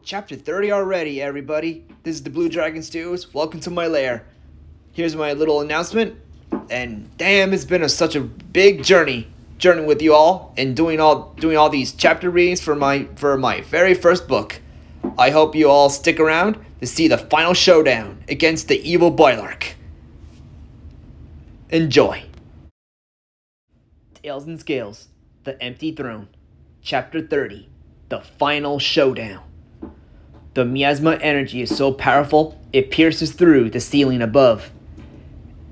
Chapter 30 already, everybody. This is the Blue Dragon Stews. Welcome to my lair. Here's my little announcement. And damn, it's been such a big journey with you all and doing all these chapter readings for my very first book. I hope you all stick around to see the final showdown against the evil Bylark. Enjoy. Tails and Scales, The Empty Throne, Chapter 30, The Final Showdown. The miasma energy is so powerful, it pierces through the ceiling above.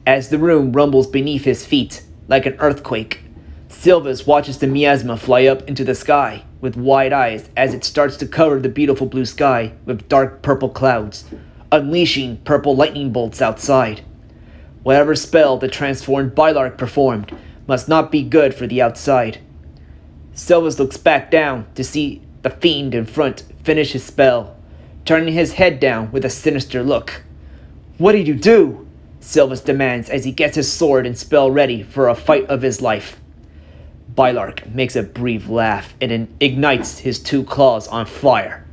As the room rumbles beneath his feet, like an earthquake, Silvus watches the miasma fly up into the sky with wide eyes as it starts to cover the beautiful blue sky with dark purple clouds, unleashing purple lightning bolts outside. Whatever spell the transformed Bylark performed must not be good for the outside. Silvus looks back down to see the fiend in front finish his spell, turning his head down with a sinister look. "What did you do?" Silvus demands as he gets his sword and spell ready for a fight of his life. Bylark makes a brief laugh and ignites his two claws on fire.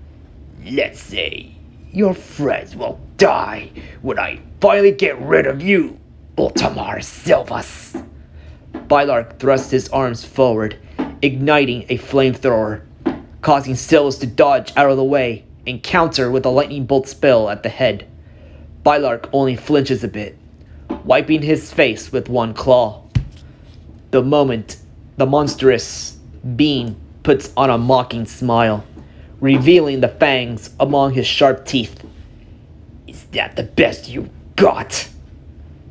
"Let's say your friends will die when I finally get rid of you, Ultimar Silvus." Bylark thrusts his arms forward, igniting a flamethrower, causing Silvus to dodge out of the way and counter with a lightning bolt spell at the head. Bylark only flinches a bit, wiping his face with one claw. The moment, the monstrous being puts on a mocking smile, revealing the fangs among his sharp teeth. "Is that the best you got?"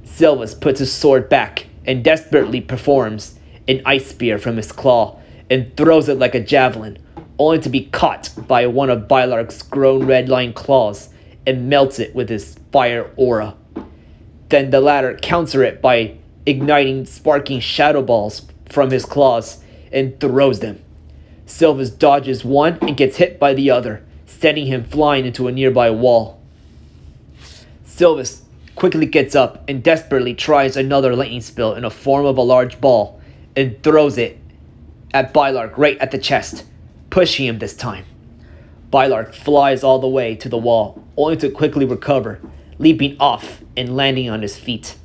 Silvus puts his sword back and desperately performs an ice spear from his claw and throws it like a javelin, only to be caught by one of Bylark's grown red-lined claws and melts it with his fire aura. Then the latter counters it by igniting sparking shadow balls from his claws and throws them. Silvus dodges one and gets hit by the other, sending him flying into a nearby wall. Silvus quickly gets up and desperately tries another lightning spell in the form of a large ball and throws it at Bylark right at the chest, pushing him this time. Bylark flies all the way to the wall, only to quickly recover, leaping off and landing on his feet.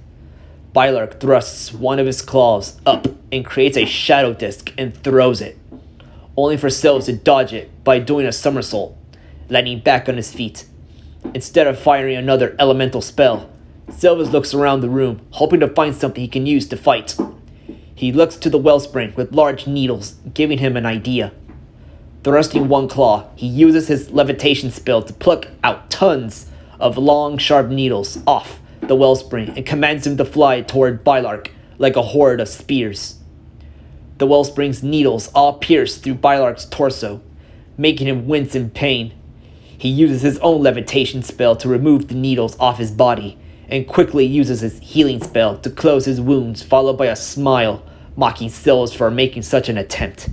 Bylark thrusts one of his claws up and creates a shadow disc and throws it, only for Silvus to dodge it by doing a somersault, landing back on his feet. Instead of firing another elemental spell, Silvus looks around the room, hoping to find something he can use to fight. He looks to the wellspring with large needles, giving him an idea. Thrusting one claw, he uses his levitation spell to pluck out tons of long, sharp needles off the wellspring and commands him to fly toward Bylark like a horde of spears. The wellspring's needles all pierce through Bylark's torso, making him wince in pain. He uses his own levitation spell to remove the needles off his body and quickly uses his healing spell to close his wounds, followed by a smile mocking Silvus for making such an attempt.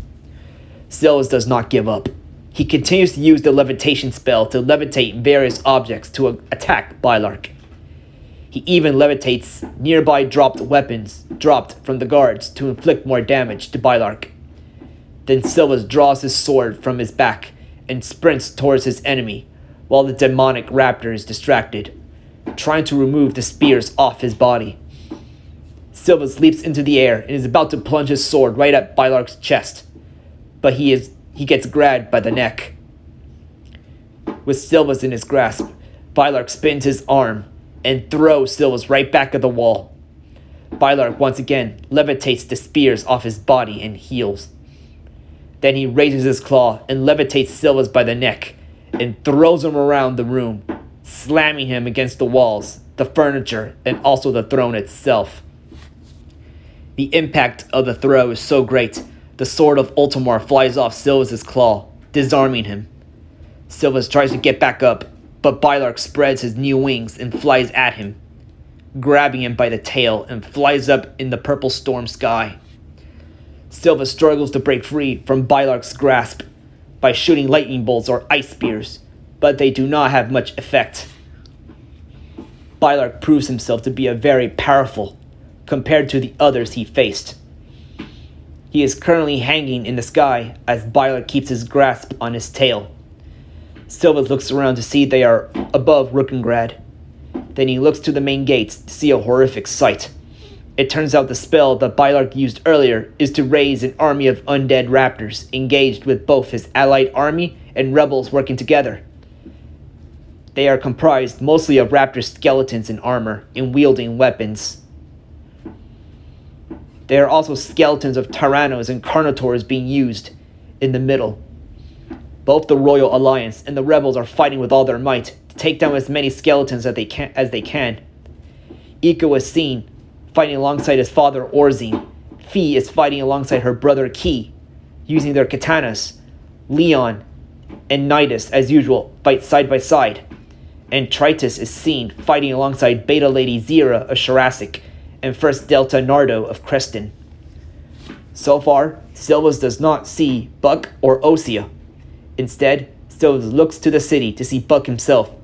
Silvus does not give up. He continues to use the levitation spell to levitate various objects to attack Bylark. He even levitates nearby dropped weapons dropped from the guards to inflict more damage to Bylark. Then Silvus draws his sword from his back and sprints towards his enemy, while the demonic raptor is distracted, trying to remove the spears off his body. Silvus leaps into the air and is about to plunge his sword right at Bylark's chest, but he gets grabbed by the neck. With Silvus in his grasp, Bylark spins his arm and throws Silvus right back at the wall. Bylark once again levitates the spears off his body and heals. Then he raises his claw and levitates Silvus by the neck and throws him around the room, slamming him against the walls, the furniture, and also the throne itself. The impact of the throw is so great, the sword of Ultimar flies off Silvus' claw, disarming him. Silvus tries to get back up, but Bylark spreads his new wings and flies at him, grabbing him by the tail and flies up in the purple storm sky. Silvus struggles to break free from Bylark's grasp by shooting lightning bolts or ice spears, but they do not have much effect. Bylark proves himself to be a very powerful compared to the others he faced. He is currently hanging in the sky as Bylark keeps his grasp on his tail. Silvus looks around to see they are above Rookengrad. Then he looks to the main gates to see a horrific sight. It turns out the spell that Bylark used earlier is to raise an army of undead raptors engaged with both his allied army and rebels working together. They are comprised mostly of raptor skeletons in armor and wielding weapons. There are also skeletons of tyrannos and carnotaurs being used in the middle. Both the Royal Alliance and the rebels are fighting with all their might to take down as many skeletons as they can. Iko is seen fighting alongside his father Orzine. Fi is fighting alongside her brother Ki, using their katanas. Leon and Nidus, as usual, fight side by side. And Tritus is seen fighting alongside Beta Lady Zira of Shirasic and First Delta Nardo of Creston. So far, Silvus does not see Buck or Osea. Instead, Silvus looks to the city to see Buck himself,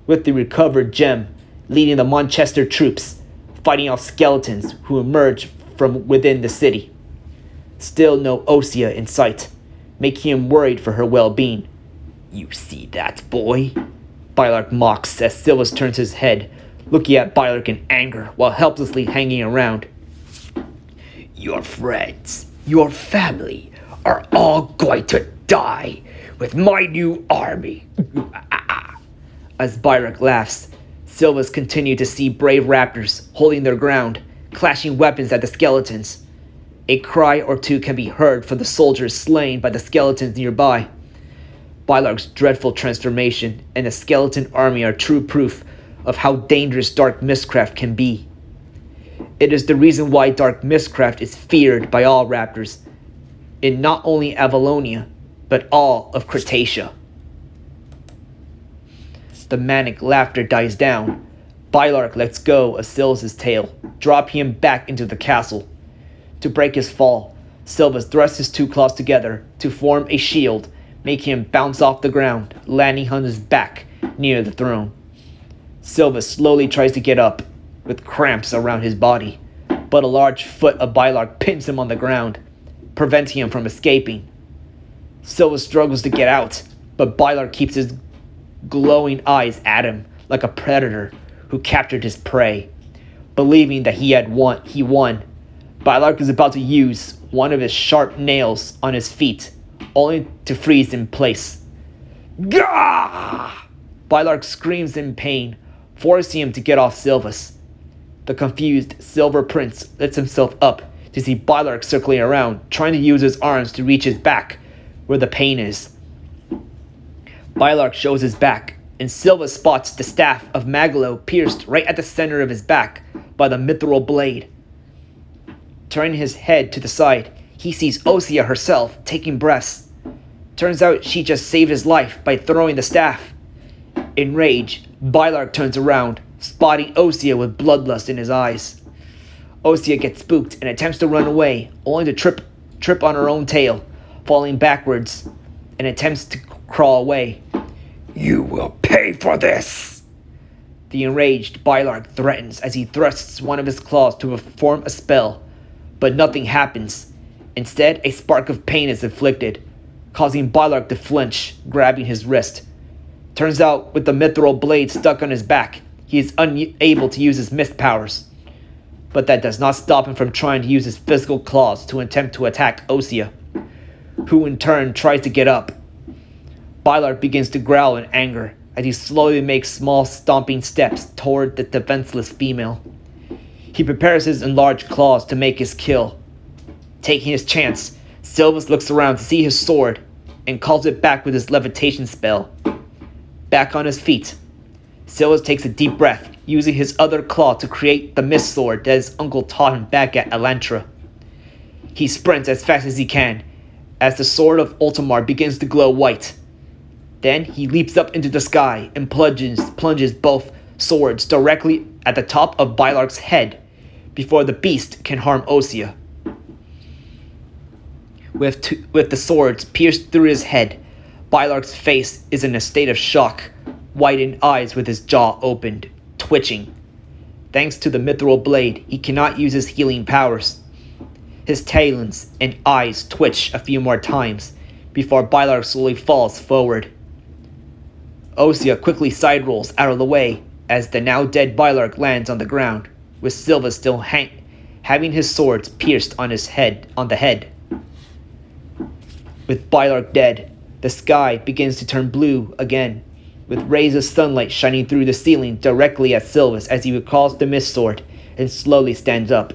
with the recovered gem, leading the Manchester troops, fighting off skeletons who emerge from within the city. Still no Osea in sight, making him worried for her well-being. "You see that, boy?" Bylark mocks as Silvus turns his head, looking at Bylark in anger while helplessly hanging around. "Your friends, your family, are all going to die with my new army." As Bylark laughs, Silvus continues to see brave raptors holding their ground, clashing weapons at the skeletons. A cry or two can be heard from the soldiers slain by the skeletons nearby. Bylark's dreadful transformation and the skeleton army are true proof of how dangerous Dark Mistcraft can be. It is the reason why Dark Mistcraft is feared by all raptors in not only Avalonia, but all of Cretaceous. The manic laughter dies down. Bylark lets go of Silvus' tail, dropping him back into the castle. To break his fall, Silvus thrusts his two claws together to form a shield, making him bounce off the ground, landing on his back near the throne. Silvus slowly tries to get up, with cramps around his body, but a large foot of Bylark pins him on the ground, preventing him from escaping. Silvus struggles to get out, but Bylark keeps his glowing eyes at him like a predator who captured his prey. Believing that he won, Bylark is about to use one of his sharp nails on his feet, only to freeze in place. Gah! Bylark screams in pain, forcing him to get off Silvus. The confused Silver Prince lifts himself up to see Bylark circling around, trying to use his arms to reach his back, where the pain is. Bylark shows his back, and Silvus spots the staff of Magalo pierced right at the center of his back by the mithril blade. Turning his head to the side, he sees Osea herself taking breaths. Turns out she just saved his life by throwing the staff. In rage, Bylark turns around, spotting Osea with bloodlust in his eyes. Osea gets spooked and attempts to run away, only to trip on her own tail, falling backwards, and attempts to crawl away. "You will pay for this!" The enraged Bylark threatens as he thrusts one of his claws to perform a spell, but nothing happens. Instead, a spark of pain is inflicted, causing Bylark to flinch, grabbing his wrist. Turns out, with the mithril blade stuck on his back, he is unable to use his mist powers. But that does not stop him from trying to use his physical claws to attempt to attack Osea, who in turn tries to get up. Bylark begins to growl in anger as he slowly makes small stomping steps toward the defenseless female. He prepares his enlarged claws to make his kill. Taking his chance, Silvus looks around to see his sword and calls it back with his levitation spell. Back on his feet, Silvus takes a deep breath, using his other claw to create the mist sword that his uncle taught him back at Elantra. He sprints as fast as he can, as the sword of Ultimar begins to glow white. Then he leaps up into the sky and plunges both swords directly at the top of Bylark's head before the beast can harm Osea. With the swords pierced through his head, Bylark's face is in a state of shock, widened eyes with his jaw opened, twitching. Thanks to the mithril blade, he cannot use his healing powers. His talons and eyes twitch a few more times before Bylark slowly falls forward. Osea quickly side rolls out of the way as the now dead Bylark lands on the ground, with Silvus still having his swords pierced on the head. With Bylark dead, the sky begins to turn blue again, with rays of sunlight shining through the ceiling directly at Silvus as he recalls the mist sword and slowly stands up.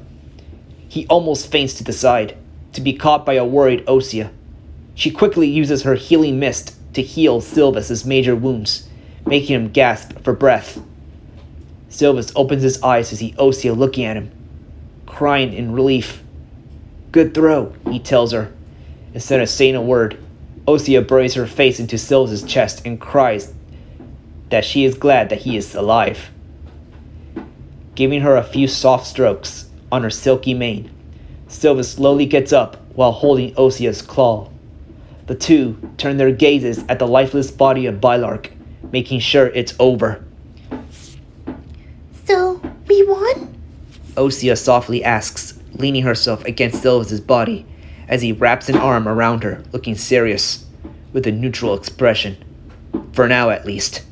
He almost faints to the side, to be caught by a worried Osea. She quickly uses her healing mist to heal Silvus's major wounds, making him gasp for breath. Silvus opens his eyes to see Osea looking at him, crying in relief. "Good throw," he tells her. Instead of saying a word, Osea buries her face into Silvus's chest and cries that she is glad that he is alive. Giving her a few soft strokes on her silky mane, Silvus slowly gets up while holding Osea's claw. The two turn their gazes at the lifeless body of Bylark, making sure it's over. "So, we won?" Osea softly asks, leaning herself against Silvus's body as he wraps an arm around her, looking serious, with a neutral expression. For now, at least.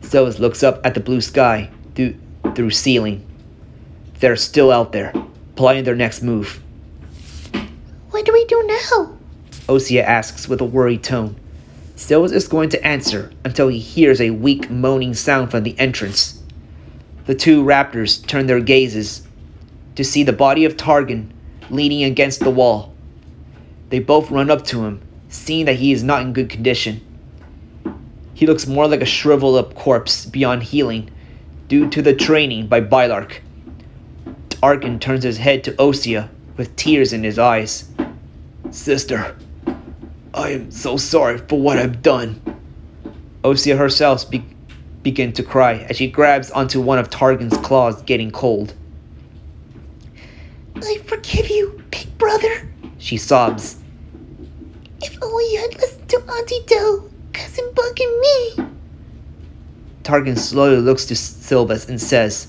Silvus looks up at the blue sky through ceiling. They're still out there, plotting their next move. "What do we do now?" Osea asks with a worried tone. Silvus is going to answer until he hears a weak moaning sound from the entrance. The two raptors turn their gazes to see the body of Targon leaning against the wall. They both run up to him, seeing that he is not in good condition. He looks more like a shriveled up corpse beyond healing due to the training by Bylark. Targon turns his head to Osea with tears in his eyes. "Sister, I am so sorry for what I've done." Osea herself begins to cry as she grabs onto one of Targon's claws, getting cold. "I forgive you, big brother," she sobs. "If only you had listened to Auntie Doe, Cousin Bug, and me." Targon slowly looks to Silvus and says,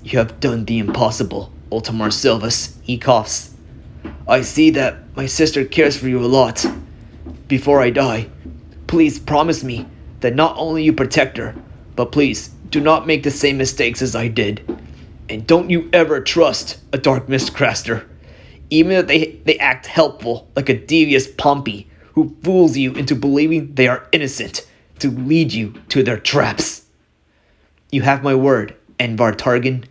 "You have done the impossible, Ultimar Silvus," he coughs. "I see that my sister cares for you a lot. Before I die, please promise me that not only you protect her, but please do not make the same mistakes as I did. And don't you ever trust a Dark Mistcaster, even if they act helpful like a devious Pompey who fools you into believing they are innocent to lead you to their traps." "You have my word, Envar Targon,"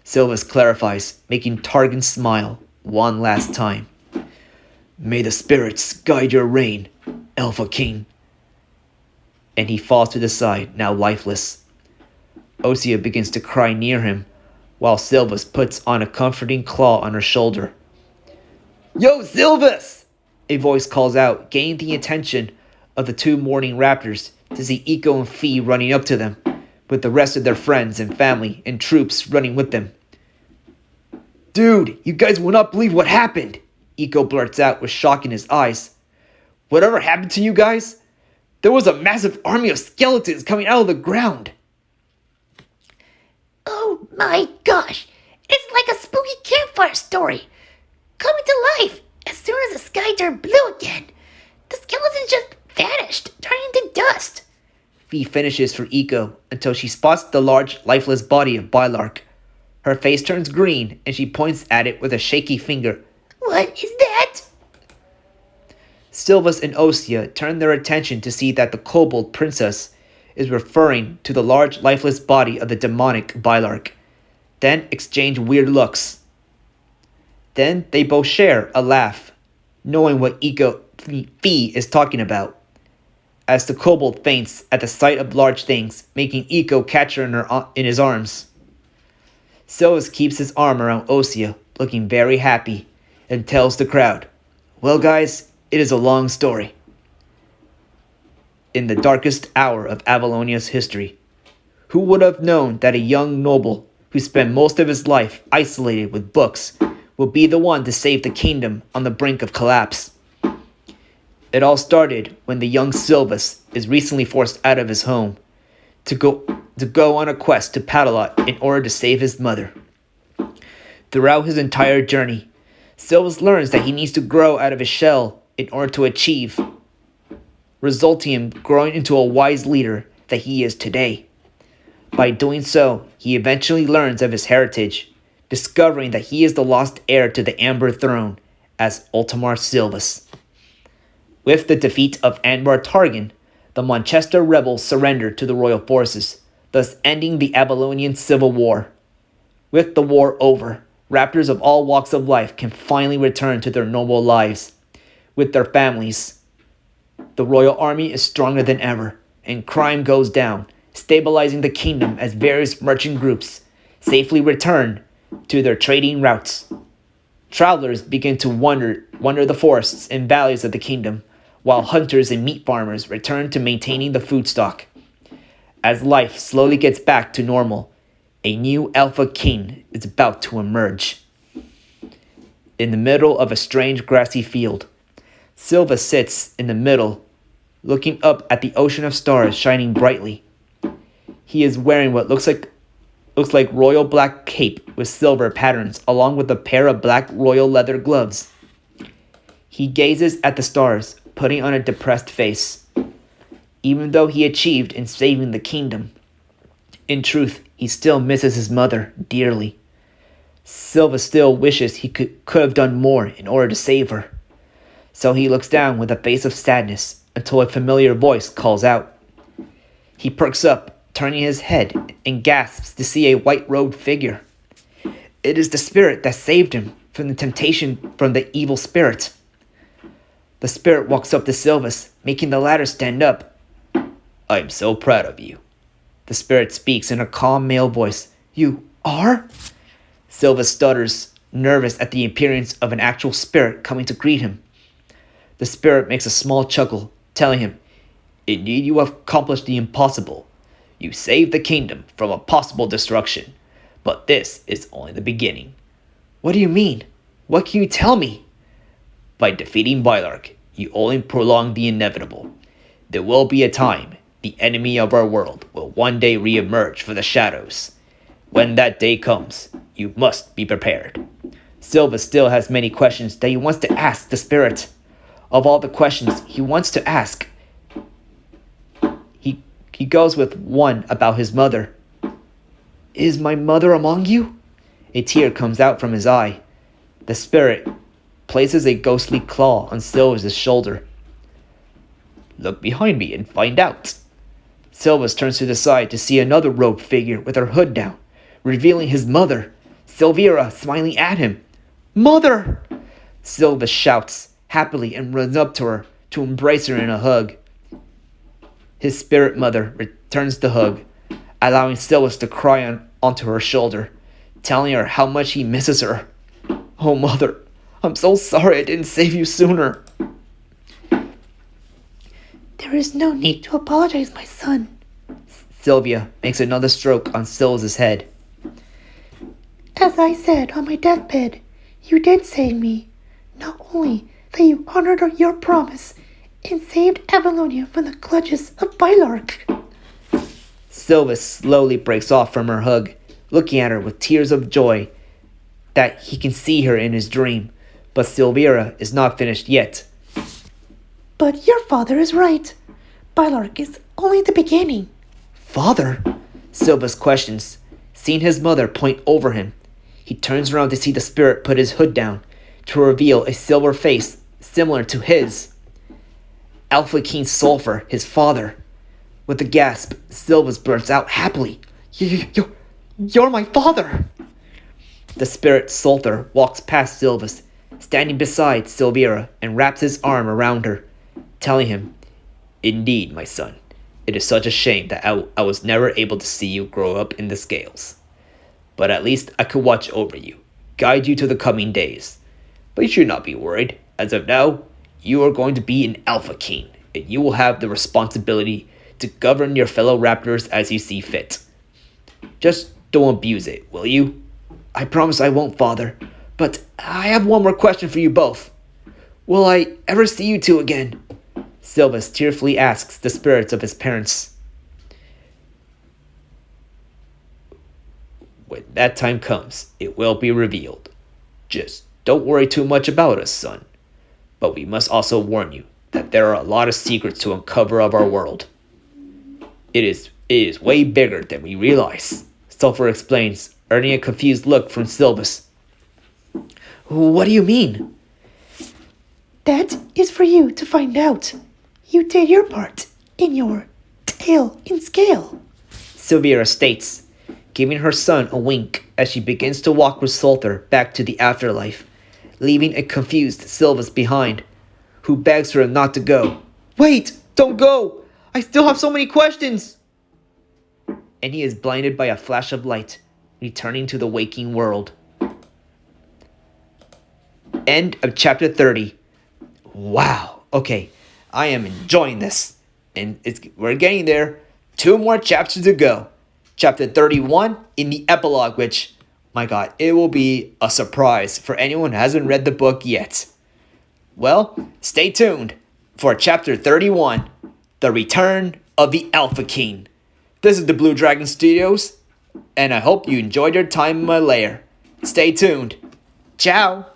Silvus clarifies, making Targon smile one last time. "May the spirits guide your reign, Alpha King." And he falls to the side, now lifeless. Osea begins to cry near him, while Silvus puts on a comforting claw on her shoulder. "Yo, Silvus!" a voice calls out, gaining the attention of the two mourning raptors to see Eco and Fee running up to them, with the rest of their friends and family and troops running with them. "Dude, you guys will not believe what happened!" Eco blurts out with shock in his eyes. "Whatever happened to you guys? There was a massive army of skeletons coming out of the ground." "Oh my gosh, it's like a spooky campfire story, coming to life as soon as the sky turned blue again. The skeletons just vanished, turning into dust." Fee finishes for Eco until she spots the large, lifeless body of Bylark. Her face turns green and she points at it with a shaky finger. "What is that?" Silvus and Osea turn their attention to see that the kobold princess is referring to the large, lifeless body of the demonic Bylark, then exchange weird looks. Then they both share a laugh, knowing what Fee is talking about, as the kobold faints at the sight of large things, making Eco catch her in his arms. Silvus keeps his arm around Osea, looking very happy, and tells the crowd, "Well guys, it is a long story." In the darkest hour of Avalonia's history, who would have known that a young noble who spent most of his life isolated with books would be the one to save the kingdom on the brink of collapse? It all started when the young Silvus is recently forced out of his home to go on a quest to Padalot in order to save his mother. Throughout his entire journey, Silvus learns that he needs to grow out of his shell in order to achieve, resulting in growing into a wise leader that he is today. By doing so, he eventually learns of his heritage, discovering that he is the lost heir to the Amber Throne as Ultimar Silvus. With the defeat of Anwar Targan, the Manchester rebels surrendered to the royal forces, thus ending the Avalonian Civil War. With the war over, raptors of all walks of life can finally return to their normal lives with their families. The royal army is stronger than ever, and crime goes down, stabilizing the kingdom as various merchant groups safely return to their trading routes. Travelers begin to wander the forests and valleys of the kingdom, while hunters and meat farmers return to maintaining the food stock. As life slowly gets back to normal, a new Alpha King is about to emerge. In the middle of a strange grassy field, Silva sits in the middle, looking up at the ocean of stars shining brightly. He is wearing what looks like royal black cape with silver patterns, along with a pair of black royal leather gloves. He gazes at the stars, putting on a depressed face. Even though he achieved in saving the kingdom, in truth, he still misses his mother dearly. Silva still wishes he could have done more in order to save her. So he looks down with a face of sadness until a familiar voice calls out. He perks up, turning his head, and gasps to see a white-robed figure. It is the spirit that saved him from the temptation from the evil spirit. The spirit walks up to Silvus, making the latter stand up. "I am so proud of you." The spirit speaks in a calm male voice. "You are?" Silvus stutters, nervous at the appearance of an actual spirit coming to greet him. The spirit makes a small chuckle, telling him, "Indeed, you have accomplished the impossible. You saved the kingdom from a possible destruction, but this is only the beginning." "What do you mean? What can you tell me?" "By defeating Bylark, you only prolong the inevitable. There will be a time the enemy of our world will one day re-emerge from the shadows. When that day comes, you must be prepared." Silva still has many questions that he wants to ask the spirit. Of all the questions he wants to ask, he goes with one about his mother. "Is my mother among you?" A tear comes out from his eye. The spirit places a ghostly claw on Silvus' shoulder. "Look behind me and find out." Silvus turns to the side to see another robed figure with her hood down, revealing his mother, Silvira, smiling at him. "Mother!" Silvus shouts happily and runs up to her to embrace her in a hug. His spirit mother returns the hug, allowing Silvus to cry onto her shoulder, telling her how much he misses her. "Oh, mother, I'm so sorry I didn't save you sooner." There is no need to apologize, my son. Sylvia makes another stroke on Silvus' head. As I said on my deathbed, you did save me. Not only that you honored your promise and saved Avalonia from the clutches of Bylark. Silvus slowly breaks off from her hug, looking at her with tears of joy that he can see her in his dream. But Silvira is not finished yet. But your father is right. Bylark is only the beginning. "Father?" Silvus questions, seeing his mother point over him. He turns around to see the spirit put his hood down to reveal a silver face similar to his. Alpha King Sulfur, his father. With a gasp, Silvus blurts out happily, You're my father!" The spirit Sulfur walks past Silvus, standing beside Silvira, and wraps his arm around her, telling him, "Indeed, my son, it is such a shame that I was never able to see you grow up in the scales. But at least I could watch over you, guide you to the coming days. But you should not be worried. As of now, you are going to be an Alpha King, and you will have the responsibility to govern your fellow raptors as you see fit. Just don't abuse it, will you?" "I promise I won't, Father. But I have one more question for you both. Will I ever see you two again?" Silvus tearfully asks the spirits of his parents. "When that time comes, it will be revealed. Just don't worry too much about us, son. But we must also warn you that there are a lot of secrets to uncover of our world." It is way bigger than we realize, Sulfur explains, earning a confused look from Silvus. What do you mean? That is for you to find out. You did your part in your tail in scale. Sylvia states, giving her son a wink as she begins to walk with Sulfur back to the afterlife, leaving a confused Silvus behind, who begs her not to go. Wait, don't go! I still have so many questions! And he is blinded by a flash of light, returning to the waking world. End of chapter 30. Wow, okay, I am enjoying this. And we're getting there. 2 more chapters to go. Chapter 31 in the epilogue, which, my god, it will be a surprise for anyone who hasn't read the book yet. Well, stay tuned for chapter 31, The Return of the Alpha King. This is the Blue Dragon Studios, and I hope you enjoyed your time in my lair. Stay tuned. Ciao!